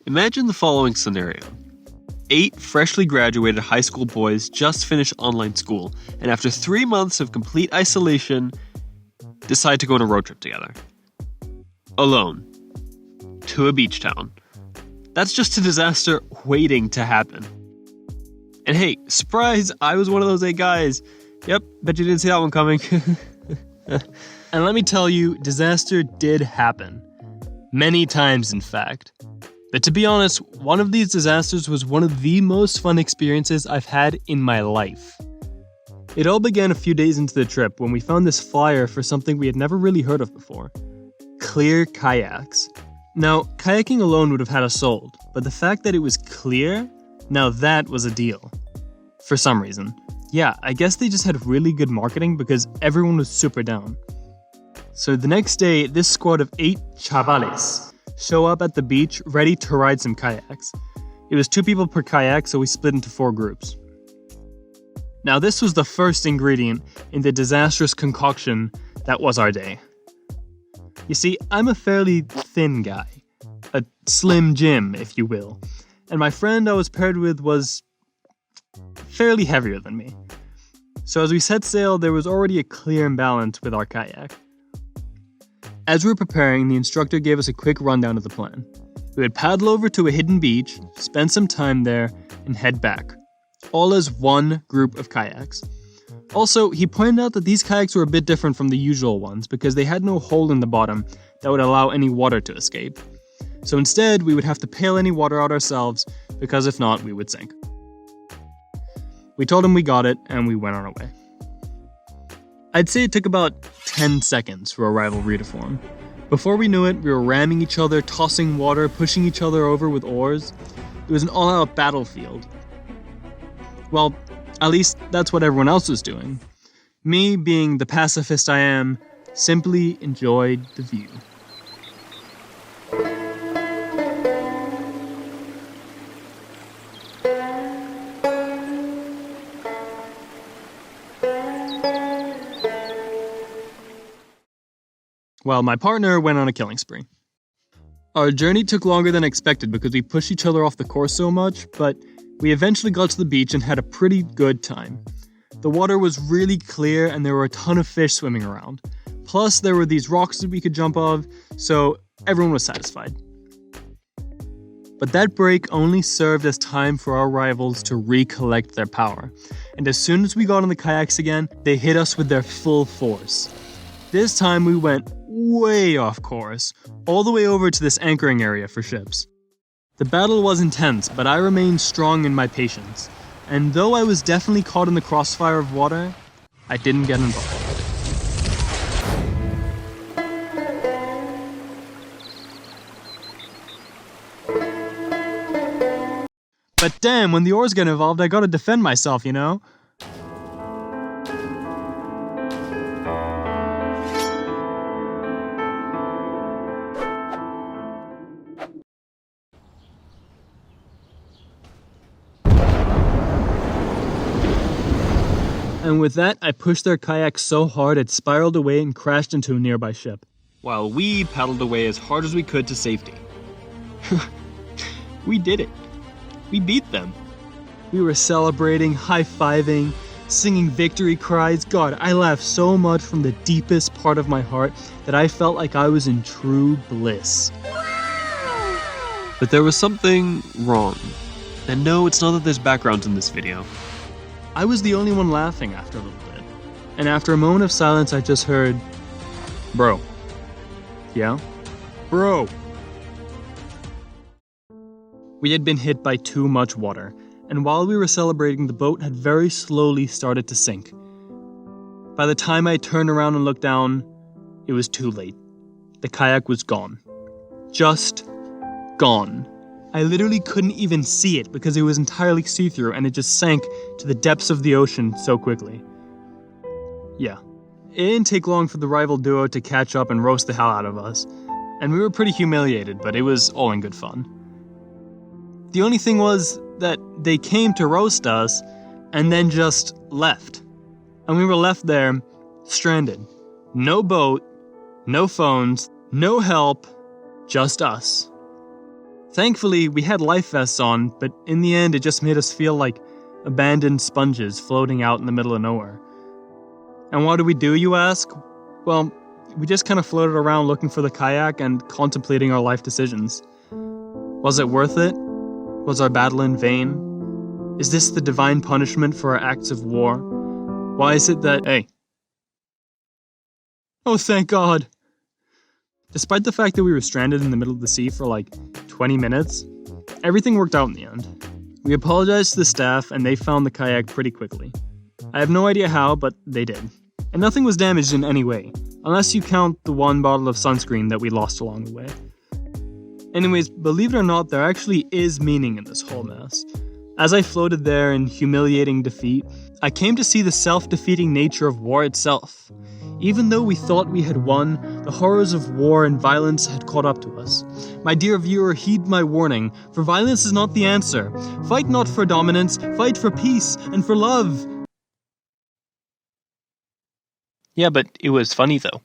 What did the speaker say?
Imagine the following scenario. 8 freshly graduated high school boys just finished online school, and after 3 months of complete isolation, decide to go on a road trip together. Alone. To a beach town. That's just a disaster waiting to happen. And hey, surprise, I was one of those 8 guys. Yep, bet you didn't see that one coming. And let me tell you, disaster did happen. Many times, in fact. But to be honest, one of these disasters was one of the most fun experiences I've had in my life. It all began a few days into the trip when we found this flyer for something we had never really heard of before. Clear kayaks. Now, kayaking alone would have had us sold, but the fact that it was clear, now that was a deal. For some reason. Yeah, I guess they just had really good marketing because everyone was super down. So the next day, this squad of 8 chavales show up at the beach ready to ride some kayaks. It was 2 people per kayak, so we split into 4 groups. Now this was the first ingredient in the disastrous concoction that was our day. You see, I'm a fairly thin guy. A slim Jim, if you will. And my friend I was paired with was fairly heavier than me. So as we set sail, there was already a clear imbalance with our kayak. As we were preparing, the instructor gave us a quick rundown of the plan. We would paddle over to a hidden beach, spend some time there, and head back. All as one group of kayaks. Also, he pointed out that these kayaks were a bit different from the usual ones because they had no hole in the bottom that would allow any water to escape. So instead, we would have to pail any water out ourselves because if not, we would sink. We told him we got it, and we went on our way. I'd say it took about 10 seconds for a rivalry to form. Before we knew it, we were ramming each other, tossing water, pushing each other over with oars. It was an all-out battlefield. Well, at least that's what everyone else was doing. Me, being the pacifist I am, simply enjoyed the view. While my partner went on a killing spree. Our journey took longer than expected because we pushed each other off the course so much, but we eventually got to the beach and had a pretty good time. The water was really clear and there were a ton of fish swimming around. Plus, there were these rocks that we could jump off, so everyone was satisfied. But that break only served as time for our rivals to recollect their power. And as soon as we got on the kayaks again, they hit us with their full force. This time we went way off course, all the way over to this anchoring area for ships. The battle was intense, but I remained strong in my patience, and though I was definitely caught in the crossfire of water, I didn't get involved. But damn, when the oars get involved, I gotta defend myself, you know? And with that, I pushed their kayak so hard it spiraled away and crashed into a nearby ship. While we paddled away as hard as we could to safety. We did it. We beat them. We were celebrating, high-fiving, singing victory cries. God, I laughed so much from the deepest part of my heart that I felt like I was in true bliss. But there was something wrong. And no, it's not that there's background in this video. I was the only one laughing after a little bit. And after a moment of silence, I just heard, "Bro." "Yeah?" "Bro." We had been hit by too much water, and while we were celebrating, the boat had very slowly started to sink. By the time I turned around and looked down, it was too late. The kayak was gone. Just gone. I literally couldn't even see it because it was entirely see-through and it just sank to the depths of the ocean so quickly. Yeah, it didn't take long for the rival duo to catch up and roast the hell out of us. And we were pretty humiliated, but it was all in good fun. The only thing was that they came to roast us and then just left. And we were left there, stranded. No boat, no phones, no help, just us. Thankfully, we had life vests on, but in the end, it just made us feel like abandoned sponges floating out in the middle of nowhere. And what do, you ask? Well, we just kind of floated around looking for the kayak and contemplating our life decisions. Was it worth it? Was our battle in vain? Is this the divine punishment for our acts of war? Why is it that... Hey. Oh, thank God. Despite the fact that we were stranded in the middle of the sea for like 20 minutes, everything worked out in the end. We apologized to the staff and they found the kayak pretty quickly. I have no idea how, but they did. And nothing was damaged in any way, unless you count the one bottle of sunscreen that we lost along the way. Anyways, believe it or not, there actually is meaning in this whole mess. As I floated there in humiliating defeat, I came to see the self-defeating nature of war itself. Even though we thought we had won, the horrors of war and violence had caught up to us. My dear viewer, heed my warning, for violence is not the answer. Fight not for dominance, fight for peace and for love. Yeah, but it was funny though.